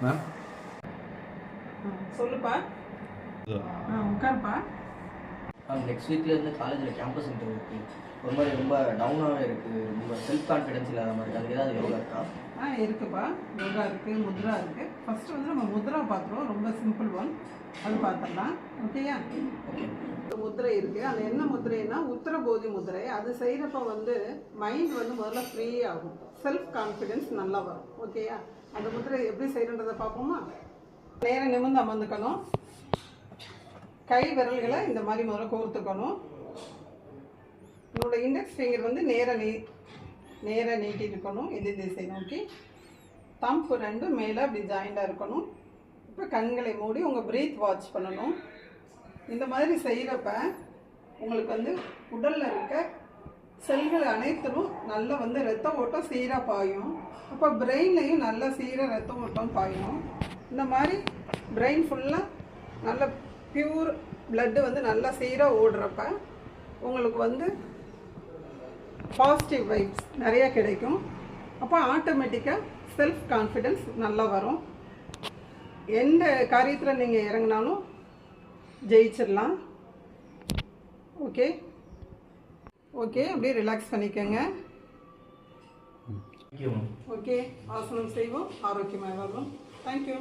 Ma'am சொல்லுப்பா. உட்காருப்பா. Ma'am next வீக்லேருந்து காலேஜில் கேம்பஸ் இன்டர்வியூ இருக்குது. ஒரு மாதிரி ரொம்ப டவுனாகவே இருக்குது, ரொம்ப செல்ஃப் கான்ஃபிடென்ஸ் இல்லாத மாதிரி இருக்குது. அதுக்கு ஏதாவது யோகா இருக்கா? இருக்குப்பா. யோகா இருக்குது, முத்ரா இருக்குது. ஃபஸ்ட்டு வந்து நம்ம முத்ரா பார்த்துருவோம், ரொம்ப சிம்பிள் ஒன், அது பார்த்துடலாம். ஓகேயா? ஓகே. முத்திரை இருக்குது. அது என்ன முத்திரைன்னா உத்தரபோதி முத்திரை. அது செய்கிறப்ப வந்து மைண்ட் வந்து முதல்ல ஃப்ரீ ஆகும், செல்ஃப் கான்ஃபிடென்ஸ் நல்லா வரும். ஓகேயா? அந்த முத்திரை எப்படி செய்கிறன்றதை பார்ப்போமா? நேரம் நிமிர்ந்து அமர்ந்துக்கணும். கை விரல்களை இந்த மாதிரி முதல்ல கோர்த்துக்கணும். உங்களோட இண்டெக்ஸ் ஃபிங்கர் வந்து நேராக நீட்டி இருக்கணும், எதிர் திசை நோக்கி. தம்பு ரெண்டும் மேலே அப்படி ஜாயிண்டாக இருக்கணும். இப்போ கண்களை மூடி உங்கள் ப்ரீத் வாட்ச் பண்ணணும். இந்த மாதிரி செய்கிறப்ப உங்களுக்கு வந்து உடலில் இருக்க செல்கள் அனைத்திலும் நல்லா வந்து ரத்த ஓட்டம் சீராக பாயும். அப்போ பிரெயின்லையும் நல்ல சீராக ரத்த ஓட்டம் பாயும். இந்த மாதிரி பிரெயின் ஃபுல்லாக நல்ல பியூர் பிளட்டு வந்து நல்லா சீராக ஓடுறப்ப உங்களுக்கு வந்து பாசிட்டிவ் வைப்ஸ் நிறையா கிடைக்கும். அப்போ ஆட்டோமேட்டிக்காக செல்ஃப் கான்ஃபிடென்ஸ் நல்லா வரும். எந்த காரியத்தில் நீங்கள் இறங்கினாலும் ஜெயிச்சிடலாம். ஓகே, அப்படியே ரிலாக்ஸ் பண்ணிக்கோங்க. ஓகே, ஆசனம் செய்வோம், ஆரோக்கியமாக வரும். தேங்க்யூ.